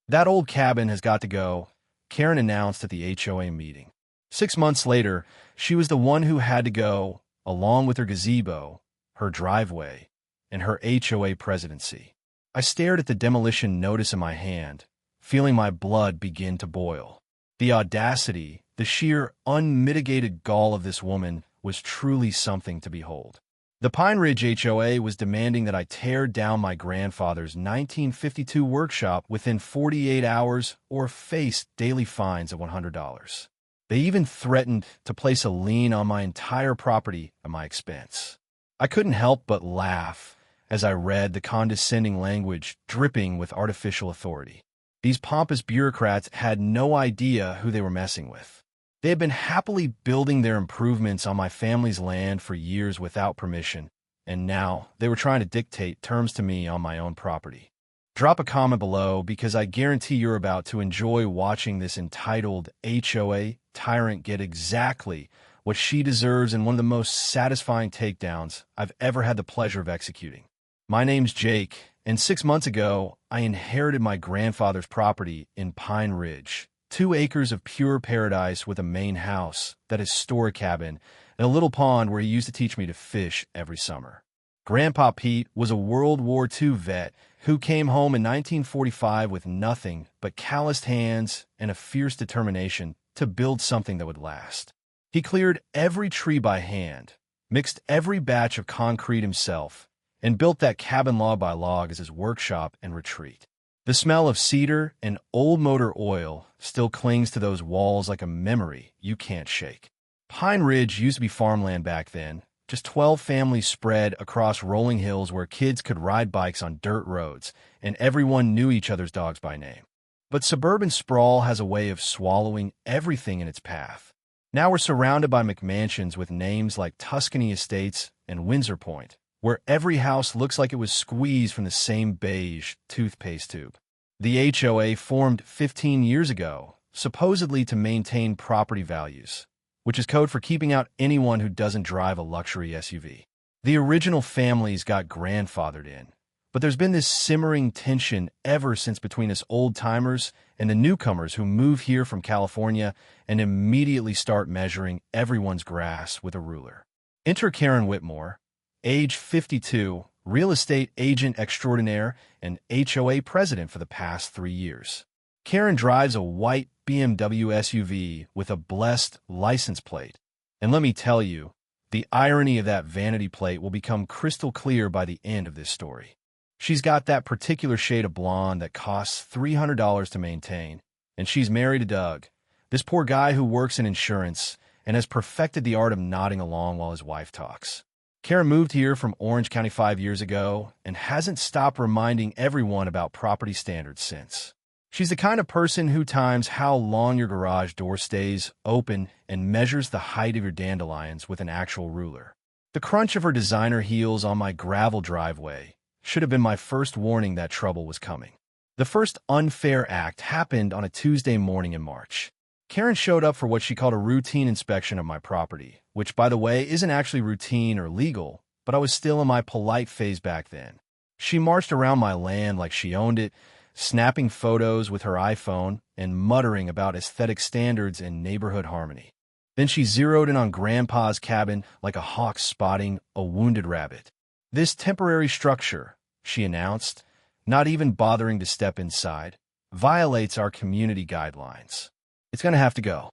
That old cabin has got to go, Karen announced at the HOA meeting. 6 months later, she was the one who had to go, along with her gazebo, her driveway, and her HOA presidency. I stared at the demolition notice in my hand, feeling my blood begin to boil. The audacity, the sheer, unmitigated gall of this woman was truly something to behold. The Pine Ridge HOA was demanding that I tear down my grandfather's 1952 workshop within 48 hours or face daily fines of $100. They even threatened to place a lien on my entire property at my expense. I couldn't help but laugh as I read the condescending language dripping with artificial authority. These pompous bureaucrats had no idea who they were messing with. They had been happily building their improvements on my family's land for years without permission, and now they were trying to dictate terms to me on my own property. Drop a comment below because I guarantee you're about to enjoy watching this entitled HOA tyrant get exactly what she deserves in one of the most satisfying takedowns I've ever had the pleasure of executing. My name's Jake, and 6 months ago, I inherited my grandfather's property in Pine Ridge. 2 acres of pure paradise with a main house that is store cabin and a little pond where he used to teach me to fish every summer. Grandpa Pete was a World War II vet who came home in 1945 with nothing but calloused hands and a fierce determination to build something that would last. He cleared every tree by hand, mixed every batch of concrete himself, and built that cabin log by log as his workshop and retreat. The smell of cedar and old motor oil still clings to those walls like a memory you can't shake. Pine Ridge used to be farmland back then, just 12 families spread across rolling hills where kids could ride bikes on dirt roads, and everyone knew each other's dogs by name. But suburban sprawl has a way of swallowing everything in its path. Now we're surrounded by McMansions with names like Tuscany Estates and Windsor Point, where every house looks like it was squeezed from the same beige toothpaste tube. The HOA formed 15 years ago, supposedly to maintain property values, which is code for keeping out anyone who doesn't drive a luxury SUV. The original families got grandfathered in, but there's been this simmering tension ever since between us old-timers and the newcomers who move here from California and immediately start measuring everyone's grass with a ruler. Enter Karen Whitmore, age 52, real estate agent extraordinaire and HOA president for the past 3 years. Karen drives a white BMW SUV with a blessed license plate. And let me tell you, the irony of that vanity plate will become crystal clear by the end of this story. She's got that particular shade of blonde that costs $300 to maintain, and she's married to Doug, this poor guy who works in insurance and has perfected the art of nodding along while his wife talks. Karen moved here from Orange County 5 years ago and hasn't stopped reminding everyone about property standards since. She's the kind of person who times how long your garage door stays open and measures the height of your dandelions with an actual ruler. The crunch of her designer heels on my gravel driveway should have been my first warning that trouble was coming. The first unfair act happened on a Tuesday morning in March. Karen showed up for what she called a routine inspection of my property, which, by the way, isn't actually routine or legal, but I was still in my polite phase back then. She marched around my land like she owned it, snapping photos with her iPhone and muttering about aesthetic standards and neighborhood harmony. Then she zeroed in on Grandpa's cabin like a hawk spotting a wounded rabbit. "This temporary structure," she announced, not even bothering to step inside, "violates our community guidelines. It's going to have to go."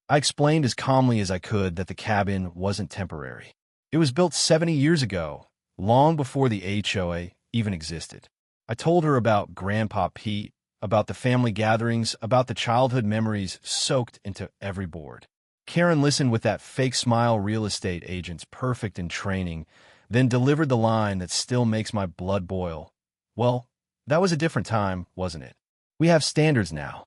I explained as calmly as I could that the cabin wasn't temporary. It was built 70 years ago, long before the HOA even existed. I told her about Grandpa Pete, about the family gatherings, about the childhood memories soaked into every board. Karen listened with that fake smile real estate agent's perfect in training, then delivered the line that still makes my blood boil. "Well, that was a different time, wasn't it? We have standards now."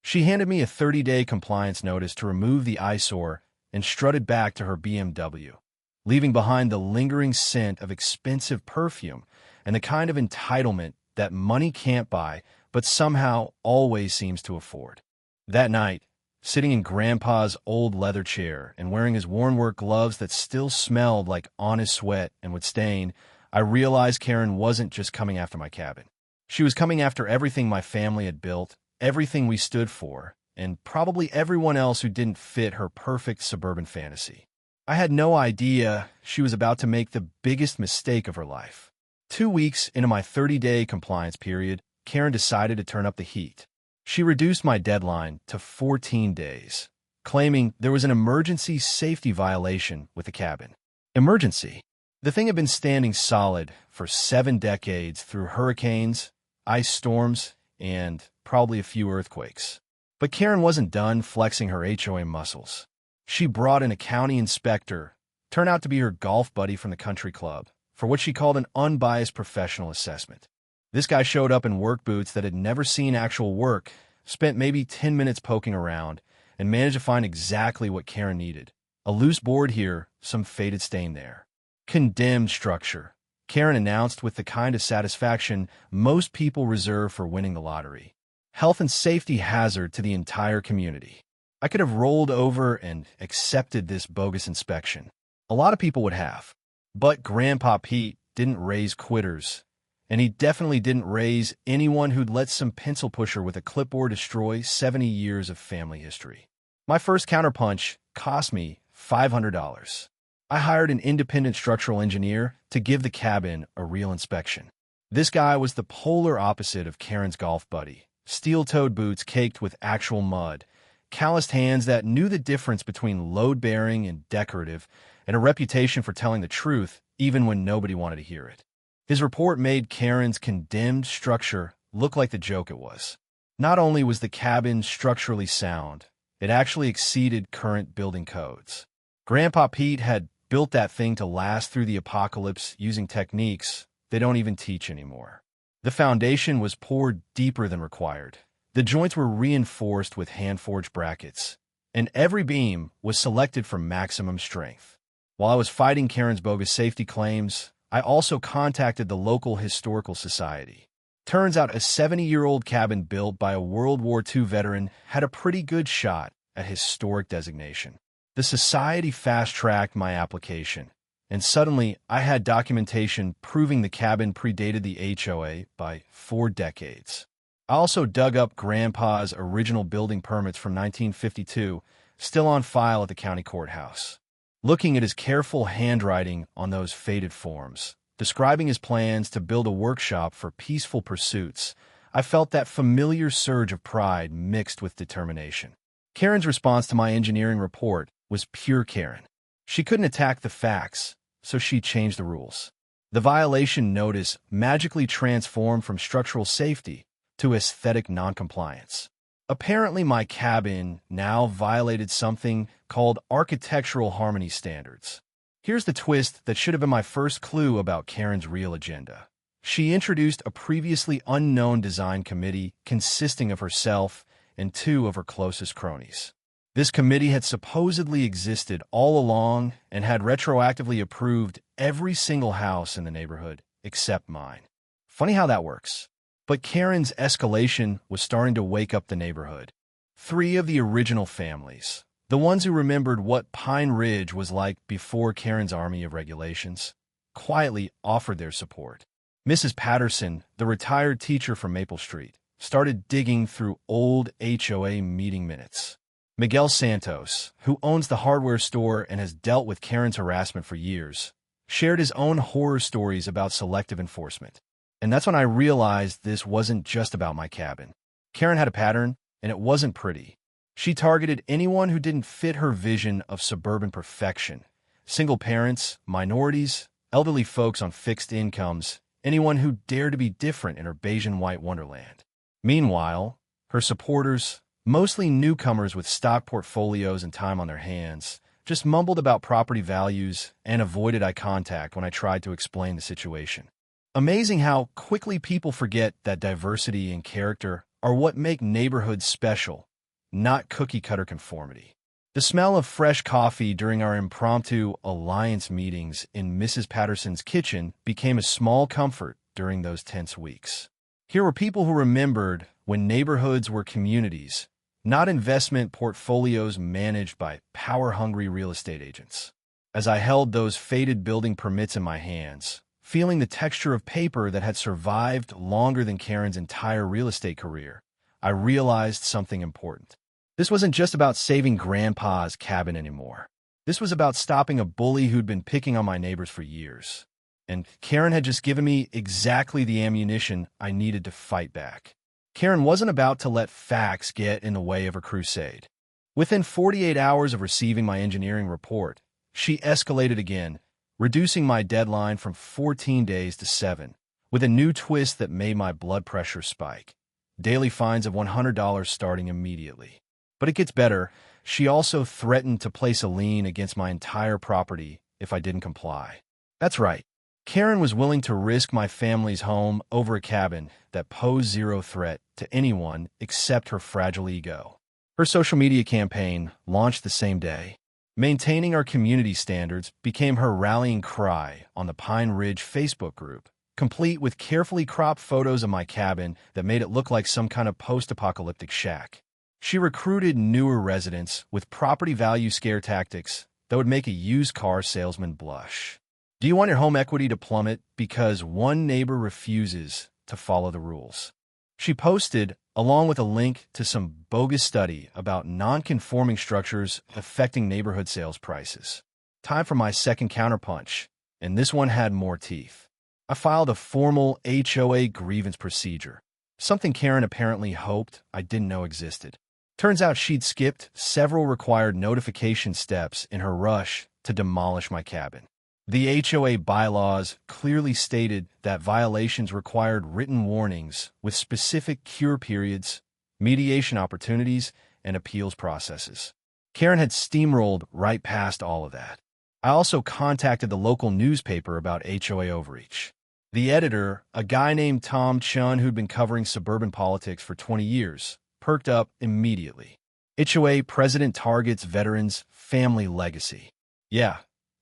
She handed me a 30-day compliance notice to remove the eyesore and strutted back to her BMW, leaving behind the lingering scent of expensive perfume and the kind of entitlement that money can't buy but somehow always seems to afford. That night, sitting in Grandpa's old leather chair and wearing his worn work gloves that still smelled like honest sweat and would stain, I realized Karen wasn't just coming after my cabin. She was coming after everything my family had built, everything we stood for, and probably everyone else who didn't fit her perfect suburban fantasy. I had no idea she was about to make the biggest mistake of her life. 2 weeks into my 30-day compliance period, Karen decided to turn up the heat. She reduced my deadline to 14 days, claiming there was an emergency safety violation with the cabin. Emergency. The thing had been standing solid for 7 decades through hurricanes, ice storms, and probably a few earthquakes. But Karen wasn't done flexing her HOA muscles. She brought in a county inspector, turned out to be her golf buddy from the country club, for what she called an unbiased professional assessment. This guy showed up in work boots that had never seen actual work, spent maybe 10 minutes poking around, and managed to find exactly what Karen needed. A loose board here, some faded stain there. Condemned structure, Karen announced with the kind of satisfaction most people reserve for winning the lottery. Health and safety hazard to the entire community. I could have rolled over and accepted this bogus inspection. A lot of people would have. But Grandpa Pete didn't raise quitters, and he definitely didn't raise anyone who'd let some pencil pusher with a clipboard destroy 70 years of family history. My first counterpunch cost me $500. I hired an independent structural engineer to give the cabin a real inspection. This guy was the polar opposite of Karen's golf buddy. Steel-toed boots caked with actual mud, calloused hands that knew the difference between load-bearing and decorative, and a reputation for telling the truth even when nobody wanted to hear it. His report made Karen's condemned structure look like the joke it was. Not only was the cabin structurally sound, it actually exceeded current building codes. Grandpa Pete had built that thing to last through the apocalypse using techniques they don't even teach anymore. The foundation was poured deeper than required. The joints were reinforced with hand-forged brackets, and every beam was selected for maximum strength. While I was fighting Karen's bogus safety claims, I also contacted the local historical society. Turns out a 70-year-old cabin built by a World War II veteran had a pretty good shot at historic designation. The society fast-tracked my application, and suddenly I had documentation proving the cabin predated the HOA by 4 decades. I also dug up Grandpa's original building permits from 1952, still on file at the county courthouse. Looking at his careful handwriting on those faded forms, describing his plans to build a workshop for peaceful pursuits, I felt that familiar surge of pride mixed with determination. Karen's response to my engineering report was pure Karen. She couldn't attack the facts, so she changed the rules. The violation notice magically transformed from structural safety to aesthetic noncompliance. Apparently, my cabin now violated something called architectural harmony standards. Here's the twist that should have been my first clue about Karen's real agenda. She introduced a previously unknown design committee consisting of herself and 2 of her closest cronies. This committee had supposedly existed all along and had retroactively approved every single house in the neighborhood except mine. Funny how that works. But Karen's escalation was starting to wake up the neighborhood. 3 of the original families, the ones who remembered what Pine Ridge was like before Karen's army of regulations, quietly offered their support. Mrs. Patterson, the retired teacher from Maple Street, started digging through old HOA meeting minutes. Miguel Santos, who owns the hardware store and has dealt with Karen's harassment for years, shared his own horror stories about selective enforcement. And that's when I realized this wasn't just about my cabin. Karen had a pattern, and it wasn't pretty. She targeted anyone who didn't fit her vision of suburban perfection. Single parents, minorities, elderly folks on fixed incomes, anyone who dared to be different in her beige and white wonderland. Meanwhile, her supporters, mostly newcomers with stock portfolios and time on their hands, just mumbled about property values and avoided eye contact when I tried to explain the situation. Amazing how quickly people forget that diversity and character are what make neighborhoods special, not cookie-cutter conformity. The smell of fresh coffee during our impromptu alliance meetings in Mrs. Patterson's kitchen became a small comfort during those tense weeks. Here were people who remembered when neighborhoods were communities, not investment portfolios managed by power-hungry real estate agents. As I held those faded building permits in my hands, feeling the texture of paper that had survived longer than Karen's entire real estate career, I realized something important. This wasn't just about saving Grandpa's cabin anymore. This was about stopping a bully who'd been picking on my neighbors for years. And Karen had just given me exactly the ammunition I needed to fight back. Karen wasn't about to let facts get in the way of her crusade. Within 48 hours of receiving my engineering report, she escalated again, reducing my deadline from 14 days to 7, with a new twist that made my blood pressure spike. Daily fines of $100 starting immediately. But it gets better. She also threatened to place a lien against my entire property if I didn't comply. That's right. Karen was willing to risk my family's home over a cabin that posed zero threat to anyone except her fragile ego. Her social media campaign, launched the same day, maintaining our community standards, became her rallying cry on the Pine Ridge Facebook group, complete with carefully cropped photos of my cabin that made it look like some kind of post-apocalyptic shack. She recruited newer residents with property value scare tactics that would make a used car salesman blush. Do you want your home equity to plummet because one neighbor refuses to follow the rules? She posted, along with a link to some bogus study about non-conforming structures affecting neighborhood sales prices. Time for my second counterpunch, and this one had more teeth. I filed a formal HOA grievance procedure, something Karen apparently hoped I didn't know existed. Turns out she'd skipped several required notification steps in her rush to demolish my cabin. The HOA bylaws clearly stated that violations required written warnings with specific cure periods, mediation opportunities, and appeals processes. Karen had steamrolled right past all of that. I also contacted the local newspaper about HOA overreach. The editor, a guy named Tom Chun who'd been covering suburban politics for 20 years, perked up immediately. HOA president targets veterans' family legacy. Yeah.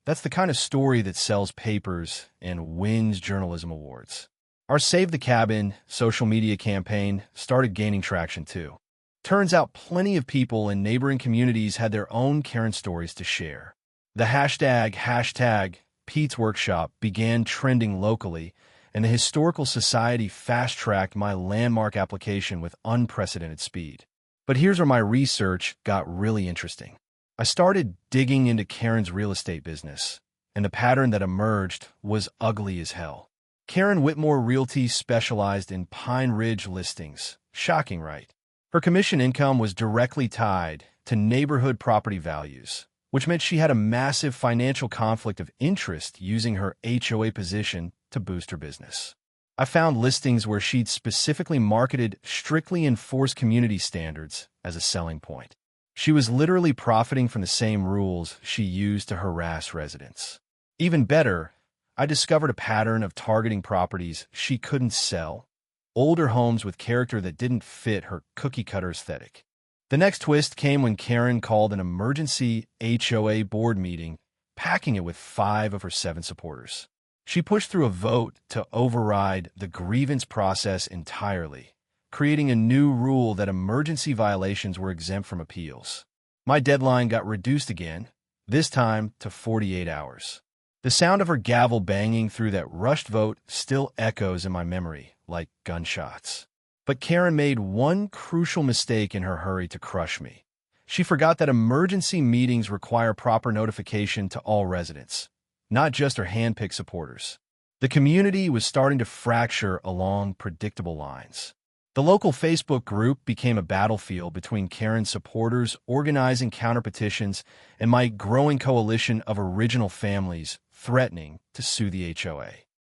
That's the kind of story that sells papers and wins journalism awards. Our Save the Cabin social media campaign started gaining traction too. Turns out plenty of people in neighboring communities had their own Karen stories to share. The hashtag Pete's Workshop began trending locally, and the Historical Society fast-tracked my landmark application with unprecedented speed. But here's where my research got really interesting. I started digging into Karen's real estate business, and the pattern that emerged was ugly as hell. Karen Whitmore Realty specialized in Pine Ridge listings. Shocking, right? Her commission income was directly tied to neighborhood property values, which meant she had a massive financial conflict of interest using her HOA position to boost her business. I found listings where she'd specifically marketed strictly enforced community standards as a selling point. She was literally profiting from the same rules she used to harass residents. Even better, I discovered a pattern of targeting properties she couldn't sell, older homes with character that didn't fit her cookie-cutter aesthetic. The next twist came when Karen called an emergency HOA board meeting, packing it with 5 of her 7 supporters. She pushed through a vote to override the grievance process entirely, creating a new rule that emergency violations were exempt from appeals. My deadline got reduced again, this time to 48 hours. The sound of her gavel banging through that rushed vote still echoes in my memory like gunshots. But Karen made one crucial mistake in her hurry to crush me. She forgot that emergency meetings require proper notification to all residents, not just her hand-picked supporters. The community was starting to fracture along predictable lines. The local Facebook group became a battlefield between Karen's supporters organizing counterpetitions and my growing coalition of original families threatening to sue the HOA.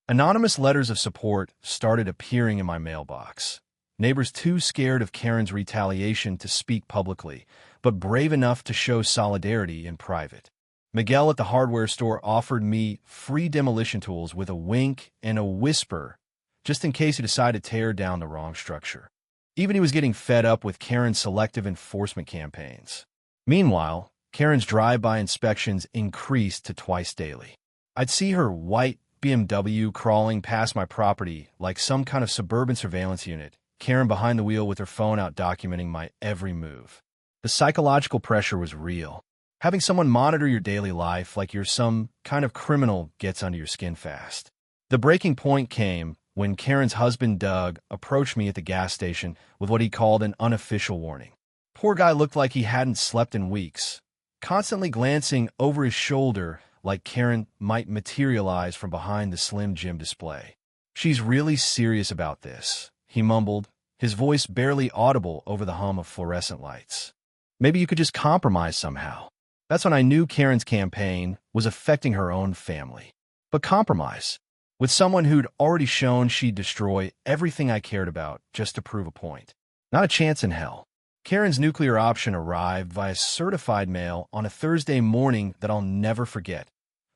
Anonymous letters of support started appearing in my mailbox. Neighbors too scared of Karen's retaliation to speak publicly, but brave enough to show solidarity in private. Miguel at the hardware store offered me free demolition tools with a wink and a whisper, just in case he decided to tear down the wrong structure. Even he was getting fed up with Karen's selective enforcement campaigns. Meanwhile, Karen's drive-by inspections increased to twice daily. I'd see her white BMW crawling past my property like some kind of suburban surveillance unit, Karen behind the wheel with her phone out documenting my every move. The psychological pressure was real. Having someone monitor your daily life like you're some kind of criminal gets under your skin fast. The breaking point came when Karen's husband, Doug, approached me at the gas station with what he called an unofficial warning. Poor guy looked like he hadn't slept in weeks, constantly glancing over his shoulder like Karen might materialize from behind the Slim Jim display. "She's really serious about this," he mumbled, his voice barely audible over the hum of fluorescent lights. "Maybe you could just compromise somehow." That's when I knew Karen's campaign was affecting her own family. But compromise? With someone who'd already shown she'd destroy everything I cared about just to prove a point. Not a chance in hell. Karen's nuclear option arrived via certified mail on a Thursday morning that I'll never forget.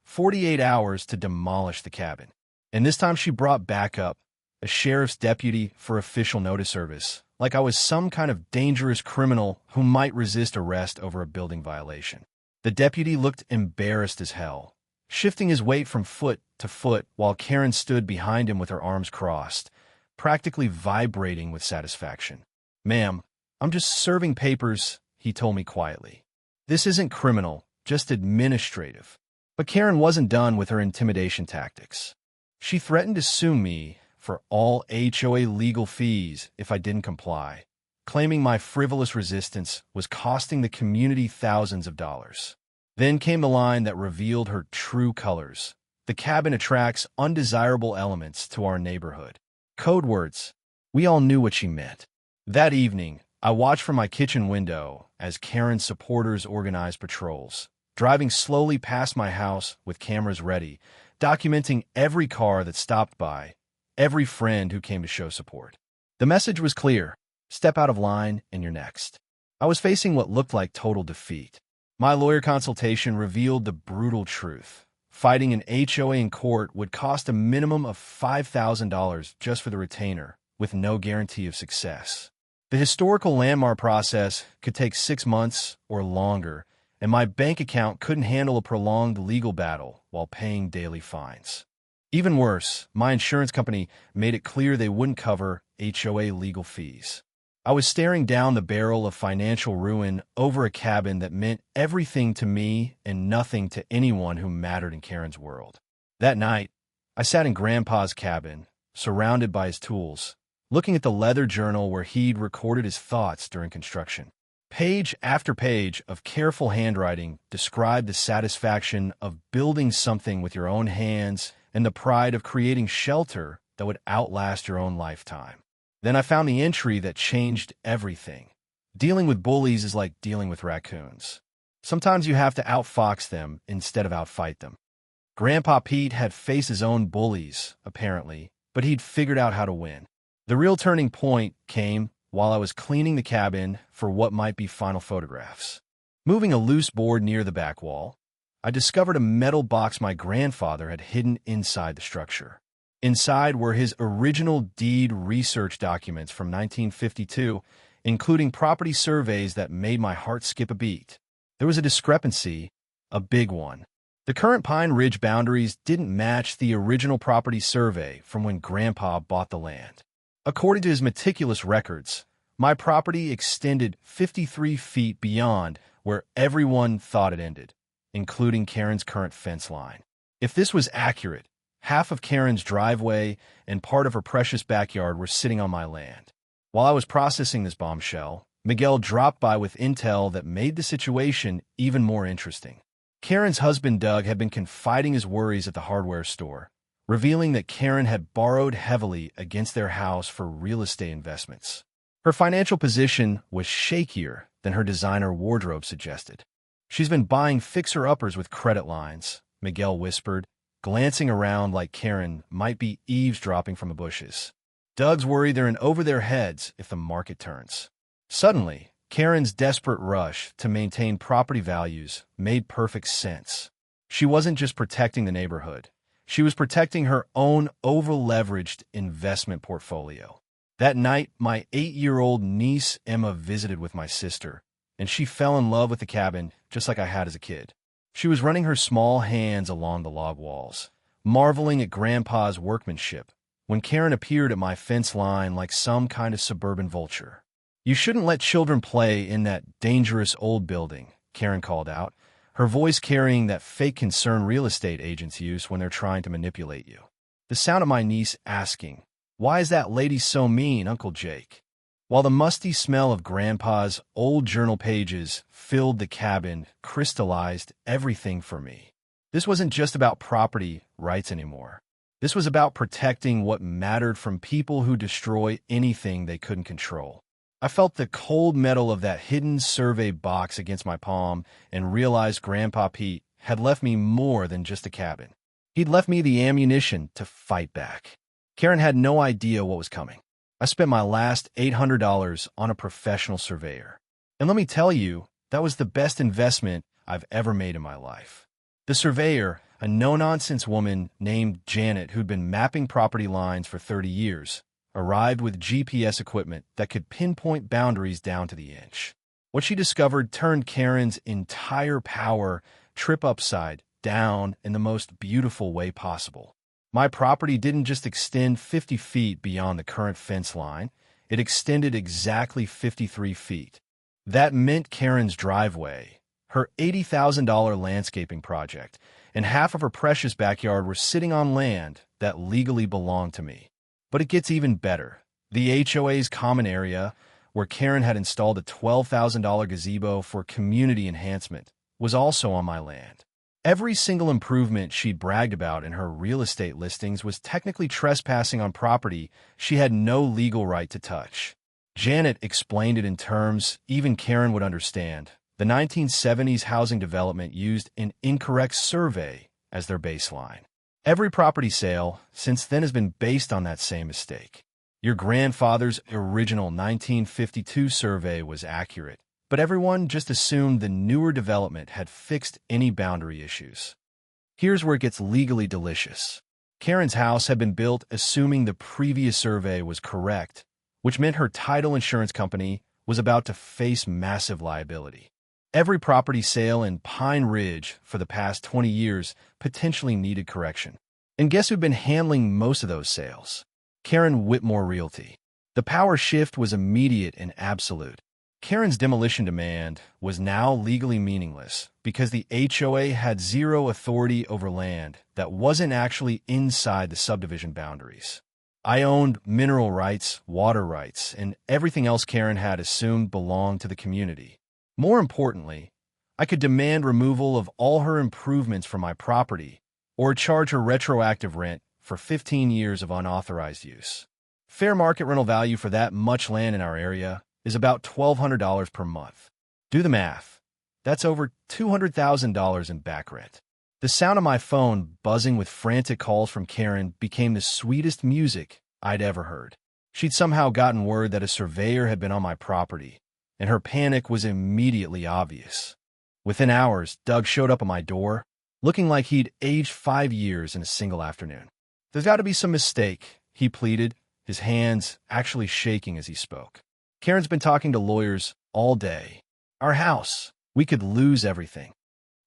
48 hours to demolish the cabin. And this time she brought backup, a sheriff's deputy for official notice service, like I was some kind of dangerous criminal who might resist arrest over a building violation. The deputy looked embarrassed as hell, shifting his weight from foot to foot while Karen stood behind him with her arms crossed, practically vibrating with satisfaction. "Ma'am, I'm just serving papers," he told me quietly. "This isn't criminal, just administrative." But Karen wasn't done with her intimidation tactics. She threatened to sue me for all HOA legal fees if I didn't comply, claiming my frivolous resistance was costing the community thousands of dollars. Then came the line that revealed her true colors. "The cabin attracts undesirable elements to our neighborhood." Code words. We all knew what she meant. That evening, I watched from my kitchen window as Karen's supporters organized patrols, driving slowly past my house with cameras ready, documenting every car that stopped by, every friend who came to show support. The message was clear: step out of line and you're next. I was facing what looked like total defeat. My lawyer consultation revealed the brutal truth. Fighting an HOA in court would cost a minimum of $5,000 just for the retainer, with no guarantee of success. The historical landmark process could take 6 months or longer, and my bank account couldn't handle a prolonged legal battle while paying daily fines. Even worse, my insurance company made it clear they wouldn't cover HOA legal fees. I was staring down the barrel of financial ruin over a cabin that meant everything to me and nothing to anyone who mattered in Karen's world. That night, I sat in Grandpa's cabin, surrounded by his tools, looking at the leather journal where he'd recorded his thoughts during construction. Page after page of careful handwriting described the satisfaction of building something with your own hands and the pride of creating shelter that would outlast your own lifetime. Then I found the entry that changed everything. Dealing with bullies is like dealing with raccoons. Sometimes you have to outfox them instead of outfight them. Grandpa Pete had faced his own bullies, apparently, but he'd figured out how to win. The real turning point came while I was cleaning the cabin for what might be final photographs. Moving a loose board near the back wall, I discovered a metal box my grandfather had hidden inside the structure. Inside were his original deed research documents from 1952, including property surveys that made my heart skip a beat. There was a discrepancy, a big one. The current Pine Ridge boundaries didn't match the original property survey from when Grandpa bought the land. According to his meticulous records, my property extended 53 feet beyond where everyone thought it ended, including Karen's current fence line. If this was accurate, half of Karen's driveway and part of her precious backyard were sitting on my land. While I was processing this bombshell, Miguel dropped by with intel that made the situation even more interesting. Karen's husband, Doug, had been confiding his worries at the hardware store, revealing that Karen had borrowed heavily against their house for real estate investments. Her financial position was shakier than her designer wardrobe suggested. "She's been buying fixer-uppers with credit lines," Miguel whispered, glancing around like Karen might be eavesdropping from the bushes. "Doug's worried they're in over their heads if the market turns." Suddenly, Karen's desperate rush to maintain property values made perfect sense. She wasn't just protecting the neighborhood. She was protecting her own over-leveraged investment portfolio. That night, my 8-year-old niece Emma visited with my sister, and she fell in love with the cabin just like I had as a kid. She was running her small hands along the log walls, marveling at Grandpa's workmanship, when Karen appeared at my fence line like some kind of suburban vulture. "You shouldn't let children play in that dangerous old building," Karen called out, her voice carrying that fake concern real estate agents use when they're trying to manipulate you. The sound of my niece asking, "Why is that lady so mean, Uncle Jake?" While the musty smell of Grandpa's old journal pages filled the cabin, crystallized everything for me. This wasn't just about property rights anymore. This was about protecting what mattered from people who destroy anything they couldn't control. I felt the cold metal of that hidden survey box against my palm and realized Grandpa Pete had left me more than just a cabin. He'd left me the ammunition to fight back. Karen had no idea what was coming. I spent my last $800 on a professional surveyor. And let me tell you, that was the best investment I've ever made in my life. The surveyor, a no-nonsense woman named Janet who'd been mapping property lines for 30 years, arrived with GPS equipment that could pinpoint boundaries down to the inch. What she discovered turned Karen's entire power trip upside down in the most beautiful way possible. My property didn't just extend 50 feet beyond the current fence line, it extended exactly 53 feet. That meant Karen's driveway, her $80,000 landscaping project, and half of her precious backyard were sitting on land that legally belonged to me. But it gets even better. The HOA's common area, where Karen had installed a $12,000 gazebo for community enhancement, was also on my land. Every single improvement she'd bragged about in her real estate listings was technically trespassing on property she had no legal right to touch. Janet explained it in terms even Karen would understand. The 1970s housing development used an incorrect survey as their baseline. Every property sale since then has been based on that same mistake. Your grandfather's original 1952 survey was accurate, but everyone just assumed the newer development had fixed any boundary issues. Here's where it gets legally delicious. Karen's house had been built assuming the previous survey was correct, which meant her title insurance company was about to face massive liability. Every property sale in Pine Ridge for the past 20 years potentially needed correction. And guess who'd been handling most of those sales? Karen Whitmore Realty. The power shift was immediate and absolute. Karen's demolition demand was now legally meaningless because the HOA had zero authority over land that wasn't actually inside the subdivision boundaries. I owned mineral rights, water rights, and everything else Karen had assumed belonged to the community. More importantly, I could demand removal of all her improvements from my property or charge her retroactive rent for 15 years of unauthorized use. Fair market rental value for that much land in our area is about $1,200 per month. Do the math. That's over $200,000 in back rent. The sound of my phone buzzing with frantic calls from Karen became the sweetest music I'd ever heard. She'd somehow gotten word that a surveyor had been on my property, and her panic was immediately obvious. Within hours, Doug showed up at my door, looking like he'd aged 5 years in a single afternoon. "There's got to be some mistake," he pleaded, his hands actually shaking as he spoke. "Karen's been talking to lawyers all day. Our house, we could lose everything."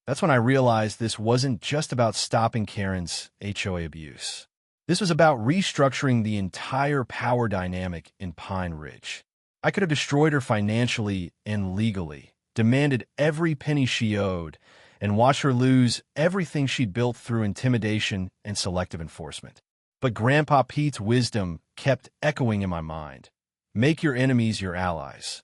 That's when I realized this wasn't just about stopping Karen's HOA abuse. This was about restructuring the entire power dynamic in Pine Ridge. I could have destroyed her financially and legally, demanded every penny she owed, and watched her lose everything she'd built through intimidation and selective enforcement. But Grandpa Pete's wisdom kept echoing in my mind. Make your enemies your allies.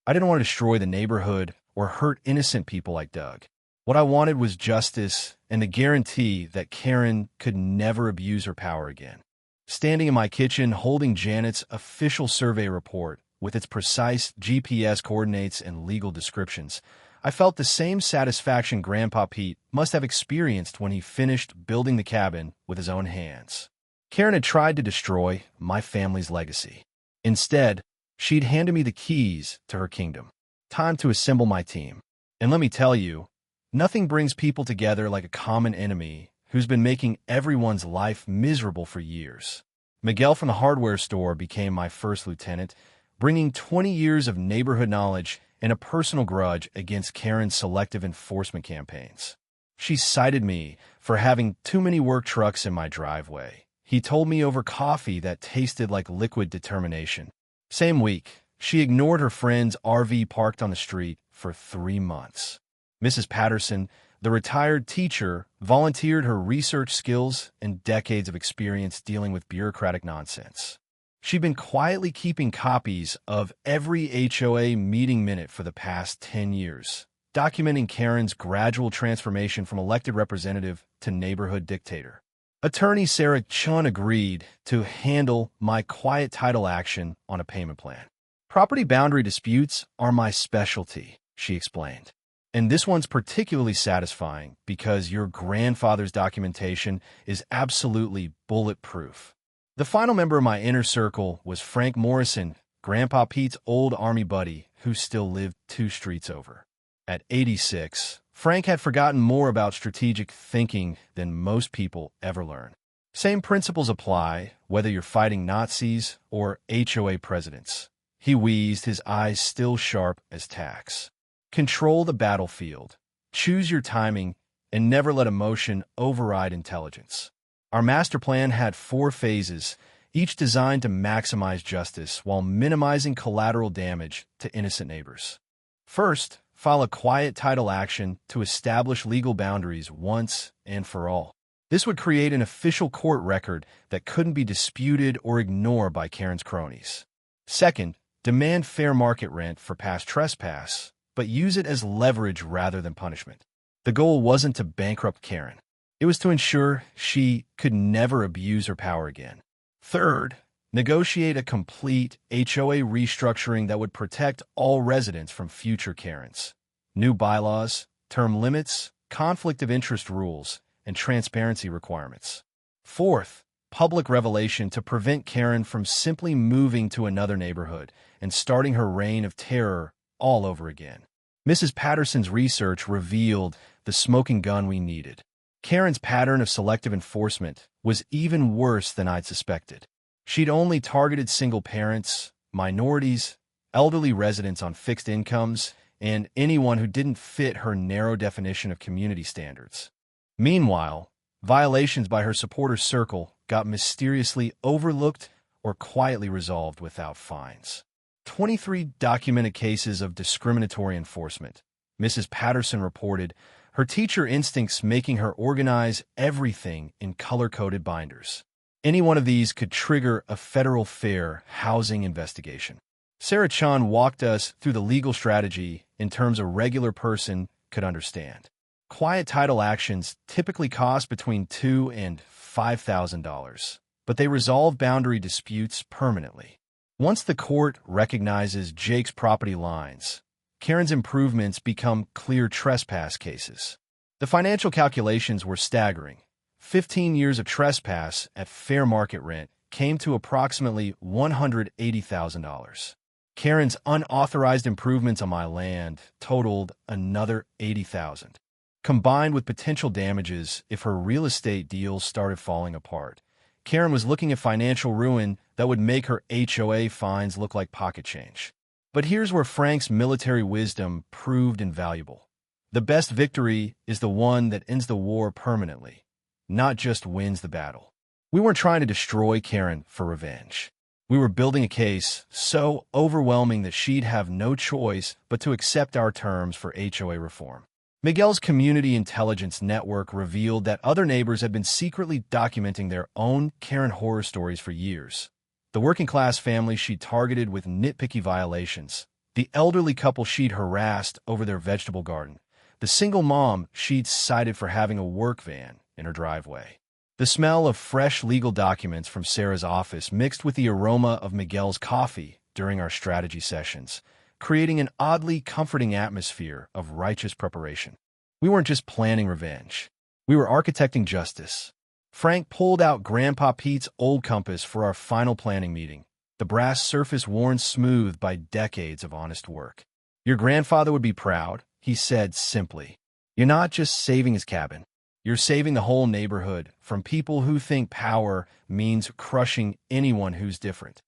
I didn't want to destroy the neighborhood or hurt innocent people like Doug. What I wanted was justice and the guarantee that Karen could never abuse her power again. Standing in my kitchen holding Janet's official survey report with its precise GPS coordinates and legal descriptions, I felt the same satisfaction Grandpa Pete must have experienced when he finished building the cabin with his own hands. Karen had tried to destroy my family's legacy. Instead, she'd handed me the keys to her kingdom. Time to assemble my team. And let me tell you, nothing brings people together like a common enemy who's been making everyone's life miserable for years. Miguel from the hardware store became my first lieutenant, bringing 20 years of neighborhood knowledge and a personal grudge against Karen's selective enforcement campaigns. She cited me for having too many work trucks in my driveway. He told me over coffee that tasted like liquid determination. Same week, she ignored her friend's RV parked on the street for 3 months. Mrs. Patterson The retired teacher volunteered her research skills and decades of experience dealing with bureaucratic nonsense. She'd been quietly keeping copies of every HOA meeting minute for the past 10 years, documenting Karen's gradual transformation from elected representative to neighborhood dictator. Attorney Sarah Chun agreed to handle my quiet title action on a payment plan. Property boundary disputes are my specialty, she explained. And this one's particularly satisfying because your grandfather's documentation is absolutely bulletproof. The final member of my inner circle was Frank Morrison, Grandpa Pete's old Army buddy who still lived 2 streets over. At 86, Frank had forgotten more about strategic thinking than most people ever learn. Same principles apply whether you're fighting Nazis or HOA presidents. He wheezed, his eyes still sharp as tacks. Control the battlefield, choose your timing, and never let emotion override intelligence. Our master plan had 4 phases, each designed to maximize justice while minimizing collateral damage to innocent neighbors. First, file a quiet title action to establish legal boundaries once and for all. This would create an official court record that couldn't be disputed or ignored by Karen's cronies. Second, demand fair market rent for past trespass, but use it as leverage rather than punishment. The goal wasn't to bankrupt Karen. It was to ensure she could never abuse her power again. Third, negotiate a complete HOA restructuring that would protect all residents from future Karens. New bylaws, term limits, conflict of interest rules, and transparency requirements. Fourth, public revelation to prevent Karen from simply moving to another neighborhood and starting her reign of terror all over again. Mrs. Patterson's research revealed the smoking gun we needed. Karen's pattern of selective enforcement was even worse than I'd suspected. She'd only targeted single parents, minorities, elderly residents on fixed incomes, and anyone who didn't fit her narrow definition of community standards. Meanwhile, violations by her supporter circle got mysteriously overlooked or quietly resolved without fines. 23 documented cases of discriminatory enforcement. Mrs. Patterson reported her teacher instincts making her organize everything in color-coded binders. Any one of these could trigger a federal fair housing investigation. Sarah Chun walked us through the legal strategy in terms a regular person could understand. Quiet title actions typically cost between $2,000 and $5,000, but they resolve boundary disputes permanently. Once the court recognizes Jake's property lines, Karen's improvements become clear trespass cases. The financial calculations were staggering. 15 years of trespass at fair market rent came to approximately $180,000. Karen's unauthorized improvements on my land totaled another $80,000. Combined with potential damages if her real estate deals started falling apart, Karen was looking at financial ruin that would make her HOA fines look like pocket change. But here's where Frank's military wisdom proved invaluable. The best victory is the one that ends the war permanently, not just wins the battle. We weren't trying to destroy Karen for revenge. We were building a case so overwhelming that she'd have no choice but to accept our terms for HOA reform. Miguel's community intelligence network revealed that other neighbors had been secretly documenting their own Karen horror stories for years. The working-class family she'd targeted with nitpicky violations, the elderly couple she'd harassed over their vegetable garden, the single mom she'd cited for having a work van in her driveway. The smell of fresh legal documents from Sarah's office mixed with the aroma of Miguel's coffee during our strategy sessions, creating an oddly comforting atmosphere of righteous preparation. We weren't just planning revenge. We were architecting justice. Frank pulled out Grandpa Pete's old compass for our final planning meeting, the brass surface worn smooth by decades of honest work. Your grandfather would be proud, he said simply. You're not just saving his cabin. You're saving the whole neighborhood from people who think power means crushing anyone who's different.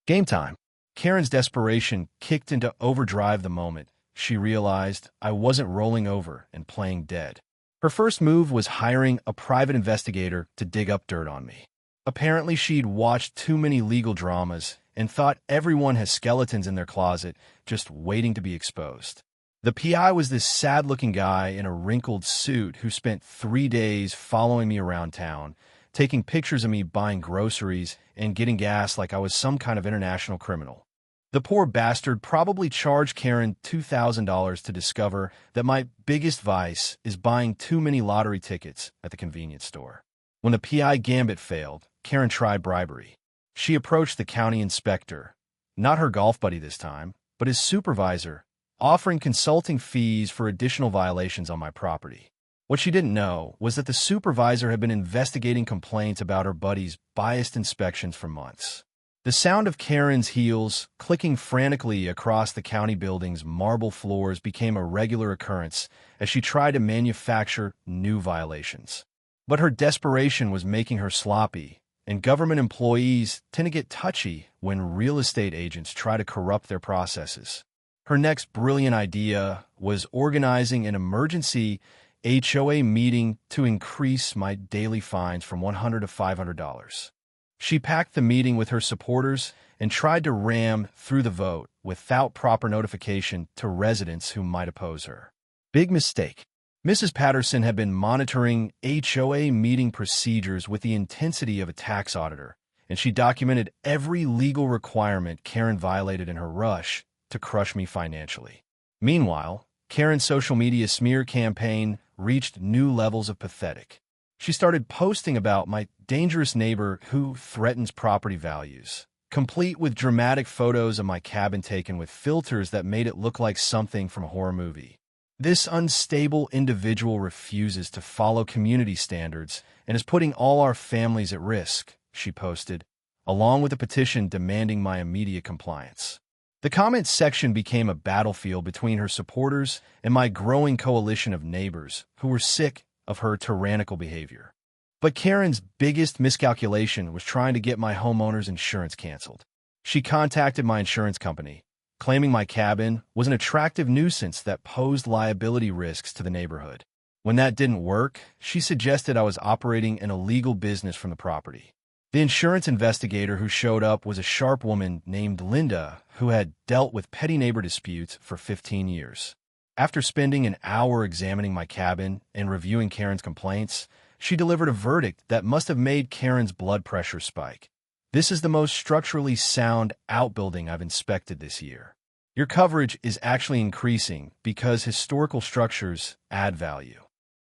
Game time. Karen's desperation kicked into overdrive the moment she realized I wasn't rolling over and playing dead. Her first move was hiring a private investigator to dig up dirt on me. Apparently, she'd watched too many legal dramas and thought everyone has skeletons in their closet just waiting to be exposed. The PI was this sad-looking guy in a wrinkled suit who spent 3 days following me around town, taking pictures of me buying groceries and getting gas like I was some kind of international criminal. The poor bastard probably charged Karen $2,000 to discover that my biggest vice is buying too many lottery tickets at the convenience store. When the PI gambit failed, Karen tried bribery. She approached the county inspector, not her golf buddy this time, but his supervisor, offering consulting fees for additional violations on my property. What she didn't know was that the supervisor had been investigating complaints about her buddy's biased inspections for months. The sound of Karen's heels clicking frantically across the county building's marble floors became a regular occurrence as she tried to manufacture new violations. But her desperation was making her sloppy, and government employees tend to get touchy when real estate agents try to corrupt their processes. Her next brilliant idea was organizing an emergency HOA meeting to increase my daily fines from $100 to $500. She packed the meeting with her supporters and tried to ram through the vote without proper notification to residents who might oppose her. Big mistake. Mrs. Patterson had been monitoring HOA meeting procedures with the intensity of a tax auditor, and she documented every legal requirement Karen violated in her rush to crush me financially. Meanwhile, Karen's social media smear campaign reached new levels of pathetic. She started posting about my dangerous neighbor who threatens property values, complete with dramatic photos of my cabin taken with filters that made it look like something from a horror movie. This unstable individual refuses to follow community standards and is putting all our families at risk, she posted, along with a petition demanding my immediate compliance. The comments section became a battlefield between her supporters and my growing coalition of neighbors who were sick of her tyrannical behavior. But Karen's biggest miscalculation was trying to get my homeowner's insurance canceled. She contacted my insurance company, claiming my cabin was an attractive nuisance that posed liability risks to the neighborhood. When that didn't work, she suggested I was operating an illegal business from the property. The insurance investigator who showed up was a sharp woman named Linda who had dealt with petty neighbor disputes for 15 years. After spending an hour examining my cabin and reviewing Karen's complaints, she delivered a verdict that must have made Karen's blood pressure spike. This is the most structurally sound outbuilding I've inspected this year. Your coverage is actually increasing because historical structures add value.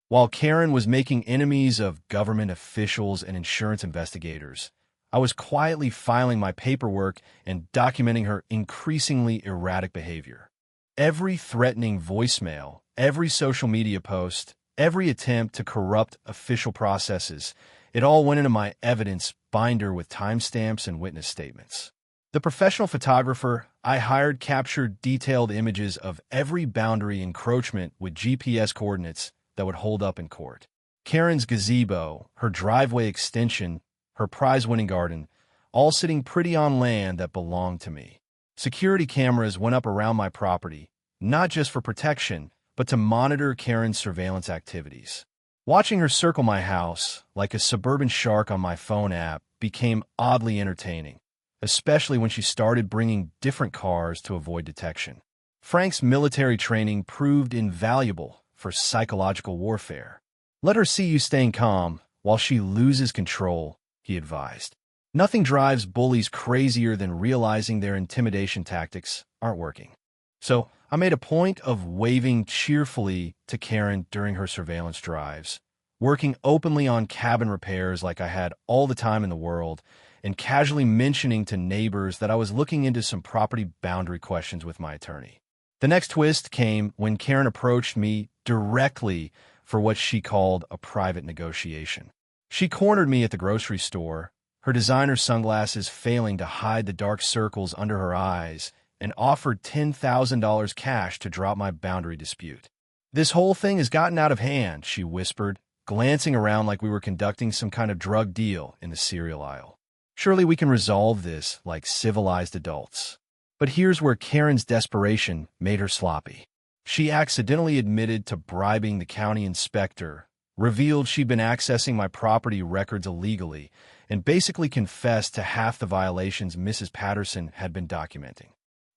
While Karen was making enemies of government officials and insurance investigators, I was quietly filing my paperwork and documenting her increasingly erratic behavior. Every threatening voicemail, every social media post, every attempt to corrupt official processes, it all went into my evidence binder with timestamps and witness statements. The professional photographer I hired captured detailed images of every boundary encroachment with GPS coordinates that would hold up in court. Karen's gazebo, her driveway extension, her prize-winning garden, all sitting pretty on land that belonged to me. Security cameras went up around my property, not just for protection, but to monitor Karen's surveillance activities. Watching her circle my house, like a suburban shark on my phone app, became oddly entertaining, especially when she started bringing different cars to avoid detection. Frank's military training proved invaluable for psychological warfare. Let her see you staying calm while she loses control, he advised. Nothing drives bullies crazier than realizing their intimidation tactics aren't working. So I made a point of waving cheerfully to Karen during her surveillance drives, working openly on cabin repairs like I had all the time in the world, and casually mentioning to neighbors that I was looking into some property boundary questions with my attorney. The next twist came when Karen approached me directly for what she called a private negotiation. She cornered me at the grocery store, her designer sunglasses failing to hide the dark circles under her eyes, and offered $10,000 cash to drop my boundary dispute. "This whole thing has gotten out of hand," she whispered, glancing around like we were conducting some kind of drug deal in the cereal aisle. "Surely we can resolve this like civilized adults." But here's where Karen's desperation made her sloppy. She accidentally admitted to bribing the county inspector, revealed she'd been accessing my property records illegally, and basically confessed to half the violations Mrs. Patterson had been documenting.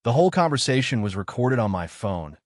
The whole conversation was recorded on my phone,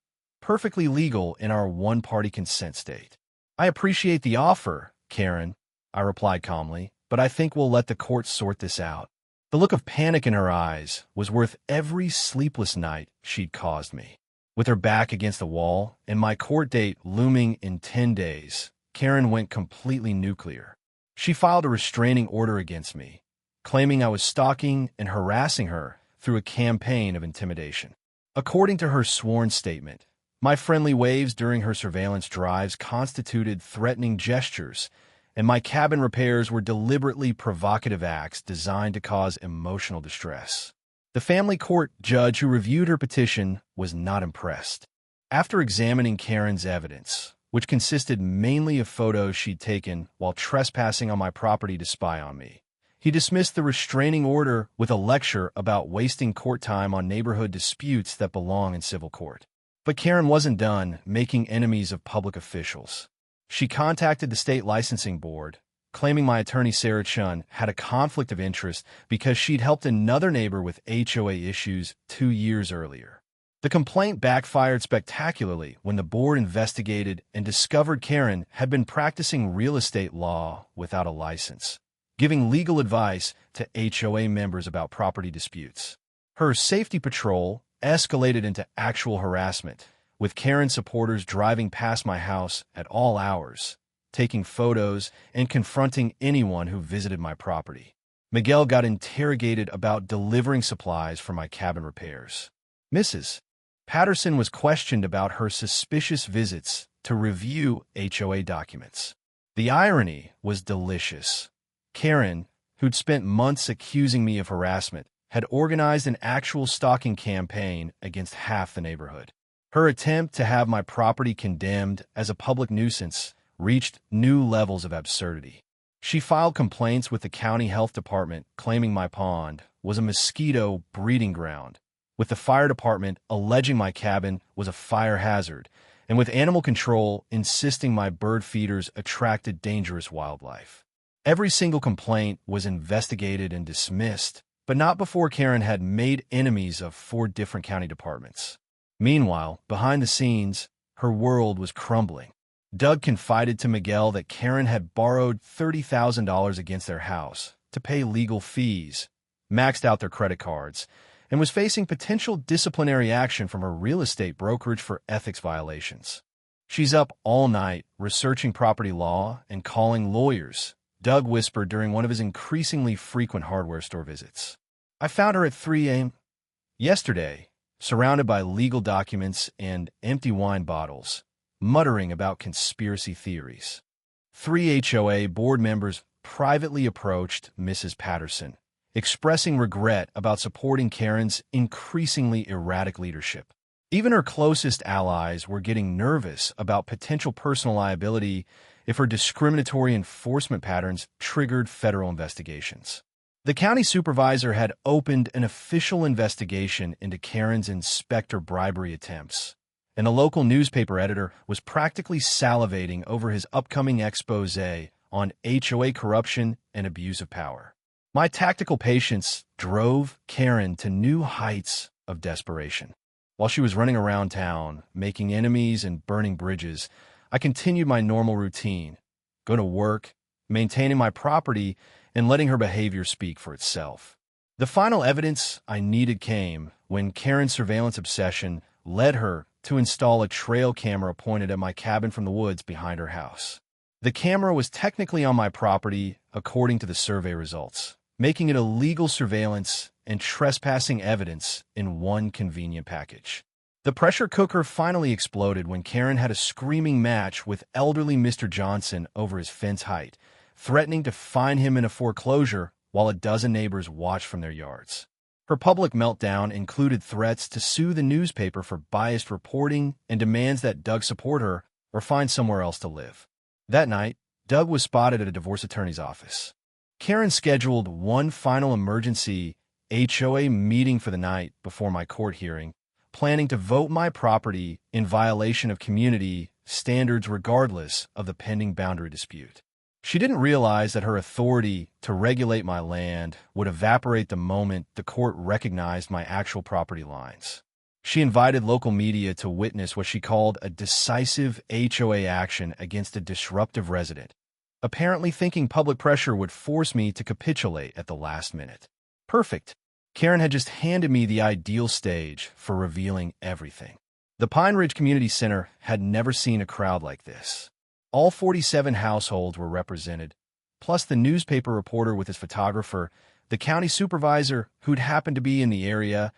perfectly legal in our one-party consent state. I appreciate the offer, Karen, I replied calmly, but I think we'll let the courts sort this out. The look of panic in her eyes was worth every sleepless night she'd caused me. With her back against the wall and my court date looming in 10 days, Karen went completely nuclear. She filed a restraining order against me, claiming I was stalking and harassing her through a campaign of intimidation. According to her sworn statement, my friendly waves during her surveillance drives constituted threatening gestures, and my cabin repairs were deliberately provocative acts designed to cause emotional distress. The family court judge who reviewed her petition was not impressed. After examining Karen's evidence, which consisted mainly of photos she'd taken while trespassing on my property to spy on me, he dismissed the restraining order with a lecture about wasting court time on neighborhood disputes that belong in civil court. But Karen wasn't done making enemies of public officials. She contacted the state licensing board, claiming my attorney Sarah Chun had a conflict of interest because she'd helped another neighbor with HOA issues 2 years earlier. The complaint backfired spectacularly when the board investigated and discovered Karen had been practicing real estate law without a license, giving legal advice to HOA members about property disputes. Her safety patrol escalated into actual harassment, with Karen supporters driving past my house at all hours, taking photos and confronting anyone who visited my property. Miguel got interrogated about delivering supplies for my cabin repairs. Mrs. Patterson was questioned about her suspicious visits to review HOA documents. The irony was delicious. Karen, who'd spent months accusing me of harassment, had organized an actual stalking campaign against half the neighborhood. Her attempt to have my property condemned as a public nuisance reached new levels of absurdity. She filed complaints with the county health department claiming my pond was a mosquito breeding ground, with the fire department alleging my cabin was a fire hazard, and with animal control insisting my bird feeders attracted dangerous wildlife. Every single complaint was investigated and dismissed, but not before Karen had made enemies of 4 different county departments. Meanwhile, behind the scenes, her world was crumbling. Doug confided to Miguel that Karen had borrowed $30,000 against their house to pay legal fees, maxed out their credit cards, and was facing potential disciplinary action from her real estate brokerage for ethics violations. She's up all night researching property law and calling lawyers, Doug whispered during one of his increasingly frequent hardware store visits. I found her at 3 a.m. yesterday, surrounded by legal documents and empty wine bottles, muttering about conspiracy theories. 3 HOA board members privately approached Mrs. Patterson, expressing regret about supporting Karen's increasingly erratic leadership. Even her closest allies were getting nervous about potential personal liability if her discriminatory enforcement patterns triggered federal investigations. The county supervisor had opened an official investigation into Karen's inspector bribery attempts, and a local newspaper editor was practically salivating over his upcoming expose on HOA corruption and abuse of power. My tactical patience drove Karen to new heights of desperation. While she was running around town, making enemies and burning bridges, I continued my normal routine, going to work, maintaining my property, and letting her behavior speak for itself. The final evidence I needed came when Karen's surveillance obsession led her to install a trail camera pointed at my cabin from the woods behind her house. The camera was technically on my property according to the survey results, making it illegal surveillance and trespassing evidence in one convenient package. The pressure cooker finally exploded when Karen had a screaming match with elderly Mr. Johnson over his fence height, threatening to fine him in a foreclosure while a dozen neighbors watched from their yards. Her public meltdown included threats to sue the newspaper for biased reporting and demands that Doug support her or find somewhere else to live. That night, Doug was spotted at a divorce attorney's office. Karen scheduled one final emergency HOA meeting for the night before my court hearing, planning to vote my property in violation of community standards regardless of the pending boundary dispute. She didn't realize that her authority to regulate my land would evaporate the moment the court recognized my actual property lines. She invited local media to witness what she called a decisive HOA action against a disruptive resident, apparently thinking public pressure would force me to capitulate at the last minute. Perfect. Karen had just handed me the ideal stage for revealing everything. The Pine Ridge Community Center had never seen a crowd like this. All 47 households were represented, plus the newspaper reporter with his photographer, the county supervisor who'd happened to be in the area,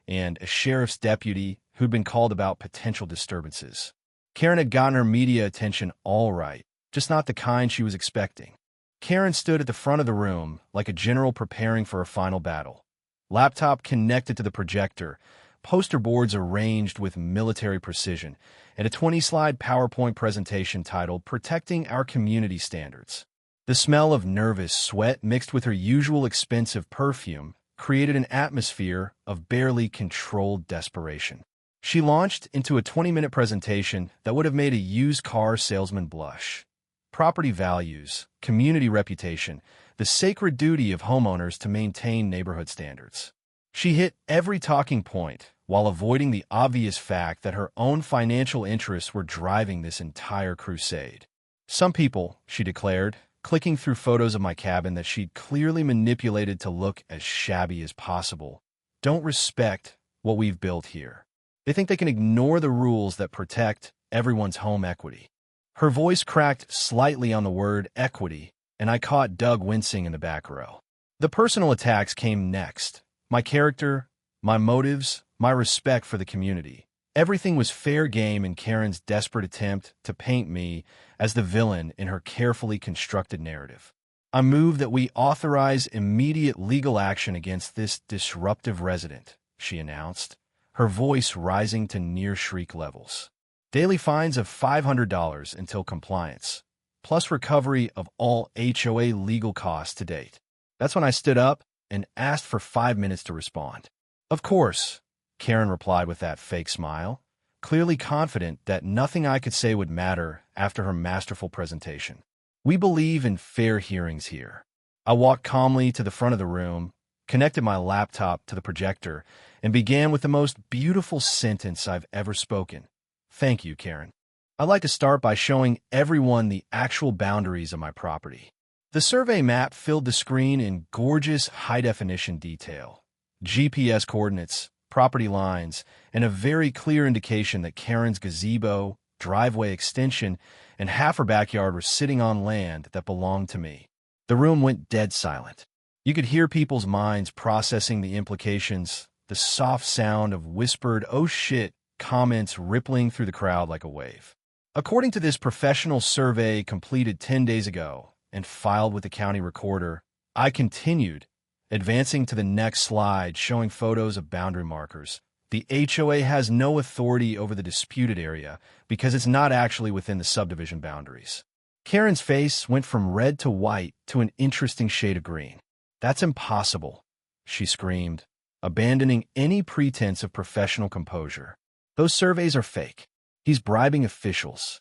and a sheriff's deputy who'd been called about potential disturbances. Karen had gotten her media attention all right, just not the kind she was expecting. Karen stood at the front of the room like a general preparing for a final battle. Laptop connected to the projector, poster boards arranged with military precision, and a 20-slide PowerPoint presentation titled Protecting Our Community Standards. The smell of nervous sweat mixed with her usual expensive perfume created an atmosphere of barely controlled desperation. She launched into a 20-minute presentation that would have made a used car salesman blush. Property values, community reputation, the sacred duty of homeowners to maintain neighborhood standards. She hit every talking point while avoiding the obvious fact that her own financial interests were driving this entire crusade. Some people, she declared, clicking through photos of my cabin that she'd clearly manipulated to look as shabby as possible, don't respect what we've built here. They think they can ignore the rules that protect everyone's home equity. Her voice cracked slightly on the word equity, and I caught Doug wincing in the back row. The personal attacks came next. My character, my motives, my respect for the community. Everything was fair game in Karen's desperate attempt to paint me as the villain in her carefully constructed narrative. I move that we authorize immediate legal action against this disruptive resident, she announced, her voice rising to near shriek levels. Daily fines of $500 until compliance, plus recovery of all HOA legal costs to date. That's when I stood up and asked for 5 minutes to respond. Of course, Karen replied with that fake smile, clearly confident that nothing I could say would matter after her masterful presentation. We believe in fair hearings here. I walked calmly to the front of the room, connected my laptop to the projector, and began with the most beautiful sentence I've ever spoken. Thank you, Karen. I'd like to start by showing everyone the actual boundaries of my property. The survey map filled the screen in gorgeous high-definition detail. GPS coordinates, property lines, and a very clear indication that Karen's gazebo, driveway extension, and half her backyard were sitting on land that belonged to me. The room went dead silent. You could hear people's minds processing the implications, the soft sound of whispered, "oh shit," comments rippling through the crowd like a wave. According to this professional survey completed 10 days ago and filed with the county recorder, I continued, advancing to the next slide showing photos of boundary markers. The HOA has no authority over the disputed area because it's not actually within the subdivision boundaries. Karen's face went from red to white to an interesting shade of green. "That's impossible," she screamed, abandoning any pretense of professional composure. "Those surveys are fake. He's bribing officials."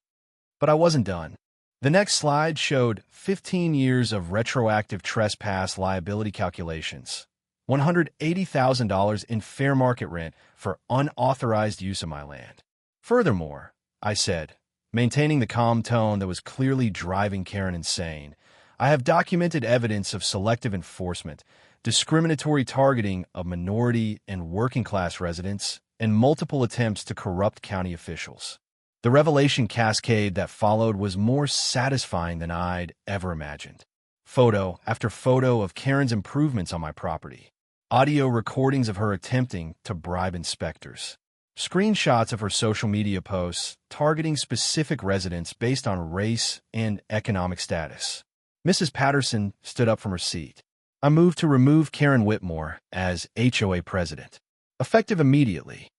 But I wasn't done. The next slide showed 15 years of retroactive trespass liability calculations, $180,000 in fair market rent for unauthorized use of my land. Furthermore, I said, maintaining the calm tone that was clearly driving Karen insane, I have documented evidence of selective enforcement, discriminatory targeting of minority and working-class residents, and multiple attempts to corrupt county officials. The revelation cascade that followed was more satisfying than I'd ever imagined. Photo after photo of Karen's improvements on my property. Audio recordings of her attempting to bribe inspectors. Screenshots of her social media posts targeting specific residents based on race and economic status. Mrs. Patterson stood up from her seat. I moved to remove Karen Whitmore as HOA president. Effective immediately.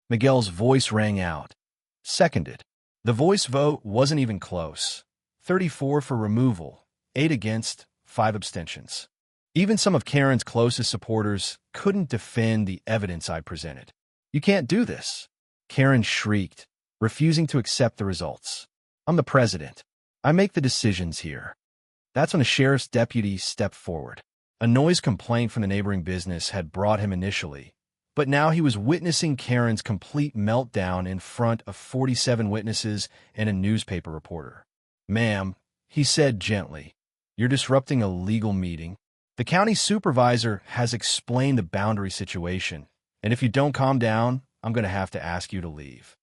Miguel's voice rang out. Seconded. The voice vote wasn't even close. 34 for removal, 8 against, 5 abstentions. Even some of Karen's closest supporters couldn't defend the evidence I presented. "You can't do this," Karen shrieked, refusing to accept the results. "I'm the president. I make the decisions here." That's when a sheriff's deputy stepped forward. A noise complaint from the neighboring business had brought him initially, But now he was witnessing Karen's complete meltdown in front of 47 witnesses and a newspaper reporter. "Ma'am," he said gently, "you're disrupting a legal meeting. The county supervisor has explained the boundary situation, and if you don't calm down, I'm going to have to ask you to leave."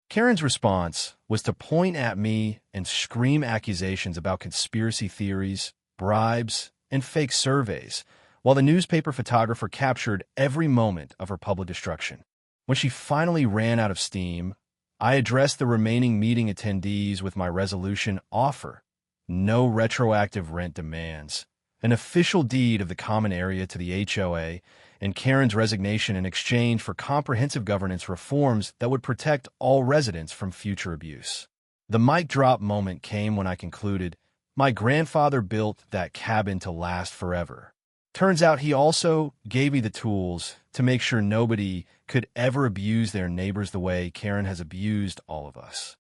Karen's response was to point at me and scream accusations about conspiracy theories, bribes, and fake surveys, while the newspaper photographer captured every moment of her public destruction. When she finally ran out of steam, I addressed the remaining meeting attendees with my resolution offer: no retroactive rent demands, an official deed of the common area to the HOA, and Karen's resignation in exchange for comprehensive governance reforms that would protect all residents from future abuse. The mic drop moment came when I concluded, my grandfather built that cabin to last forever. Turns out he also gave me the tools to make sure nobody could ever abuse their neighbors the way Karen has abused all of us.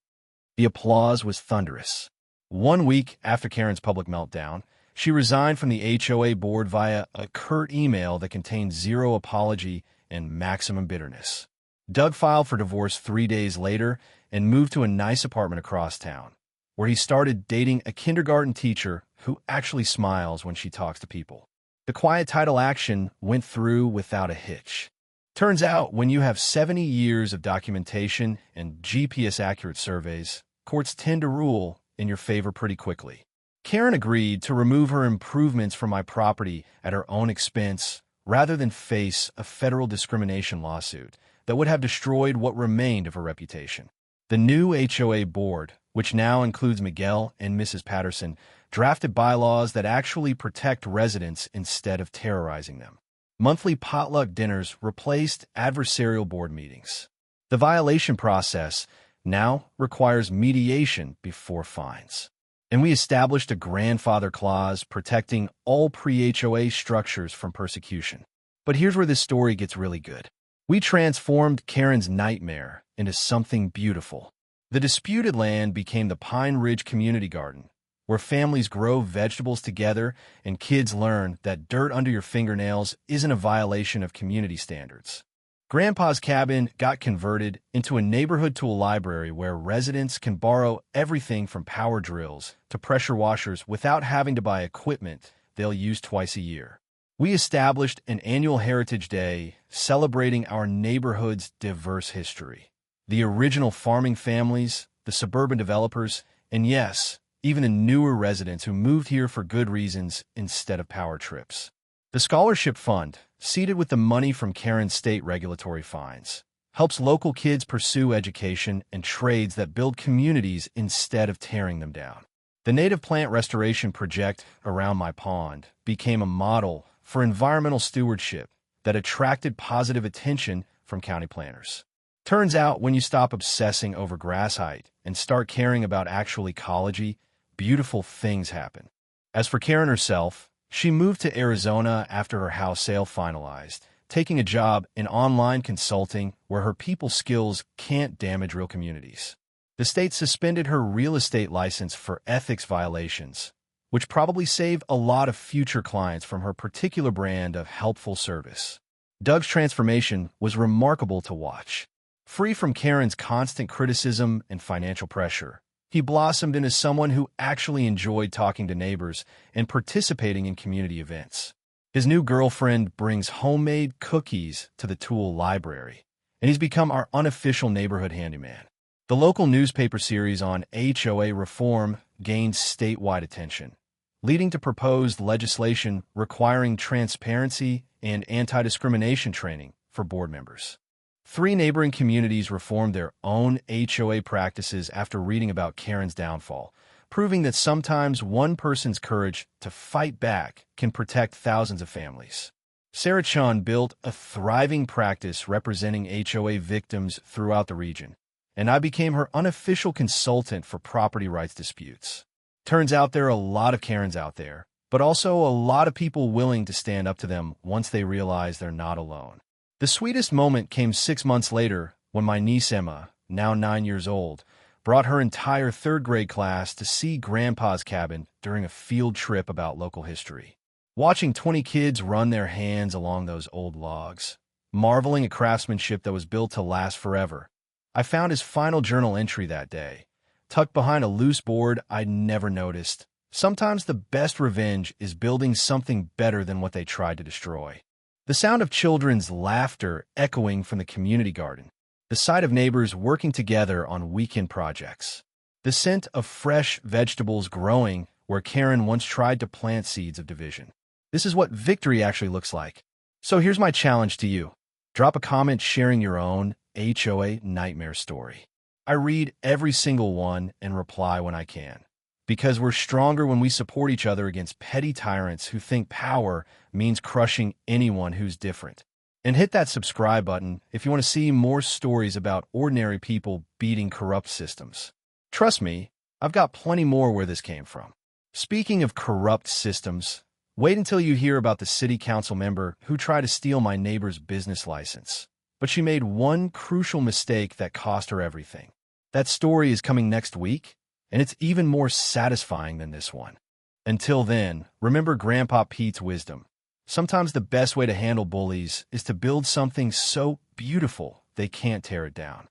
The applause was thunderous. 1 week after Karen's public meltdown, she resigned from the HOA board via a curt email that contained zero apology and maximum bitterness. Doug filed for divorce 3 days later and moved to a nice apartment across town, where he started dating a kindergarten teacher who actually smiles when she talks to people. The quiet title action went through without a hitch. Turns out, when you have 70 years of documentation and GPS-accurate surveys, courts tend to rule in your favor pretty quickly. Karen agreed to remove her improvements from my property at her own expense rather than face a federal discrimination lawsuit that would have destroyed what remained of her reputation. The new HOA board, which now includes Miguel and Mrs. Patterson, drafted bylaws that actually protect residents instead of terrorizing them. Monthly potluck dinners replaced adversarial board meetings. The violation process now requires mediation before fines. And we established a grandfather clause protecting all pre-HOA structures from persecution. But here's where this story gets really good. We transformed Karen's nightmare into something beautiful. The disputed land became the Pine Ridge Community Garden, where families grow vegetables together and kids learn that dirt under your fingernails isn't a violation of community standards. Grandpa's cabin got converted into a neighborhood tool library where residents can borrow everything from power drills to pressure washers without having to buy equipment they'll use twice a year. We established an annual Heritage Day celebrating our neighborhood's diverse history. The original farming families, the suburban developers, and yes, even the newer residents who moved here for good reasons instead of power trips. The Scholarship Fund, seeded with the money from Karen's state regulatory fines, helps local kids pursue education and trades that build communities instead of tearing them down. The native plant restoration project around my pond became a model for environmental stewardship that attracted positive attention from county planners. Turns out, when you stop obsessing over grass height and start caring about actual ecology, beautiful things happen. As for Karen herself, she moved to Arizona after her house sale finalized, taking a job in online consulting where her people skills can't damage real communities. The state suspended her real estate license for ethics violations, which probably saved a lot of future clients from her particular brand of helpful service. Doug's transformation was remarkable to watch. Free from Karen's constant criticism and financial pressure, he blossomed into someone who actually enjoyed talking to neighbors and participating in community events. His new girlfriend brings homemade cookies to the tool library, and he's become our unofficial neighborhood handyman. The local newspaper series on HOA reform gained statewide attention, leading to proposed legislation requiring transparency and anti-discrimination training for board members. 3 neighboring communities reformed their own HOA practices after reading about Karen's downfall, proving that sometimes one person's courage to fight back can protect thousands of families. Sarah Chun built a thriving practice representing HOA victims throughout the region, and I became her unofficial consultant for property rights disputes. Turns out there are a lot of Karens out there, but also a lot of people willing to stand up to them once they realize they're not alone. The sweetest moment came 6 months later when my niece Emma, now 9 years old, brought her entire 3rd grade class to see Grandpa's cabin during a field trip about local history. Watching 20 kids run their hands along those old logs, marveling at craftsmanship that was built to last forever. I found his final journal entry that day, tucked behind a loose board I'd never noticed. Sometimes the best revenge is building something better than what they tried to destroy. The sound of children's laughter echoing from the community garden. The sight of neighbors working together on weekend projects. The scent of fresh vegetables growing where Karen once tried to plant seeds of division. This is what victory actually looks like. So here's my challenge to you. Drop a comment sharing your own HOA nightmare story. I read every single one and reply when I can. Because we're stronger when we support each other against petty tyrants who think power means crushing anyone who's different. And hit that subscribe button if you want to see more stories about ordinary people beating corrupt systems. Trust me, I've got plenty more where this came from. Speaking of corrupt systems, wait until you hear about the city council member who tried to steal my neighbor's business license. But she made one crucial mistake that cost her everything. That story is coming next week, and it's even more satisfying than this one. Until then, remember Grandpa Pete's wisdom. Sometimes the best way to handle bullies is to build something so beautiful they can't tear it down.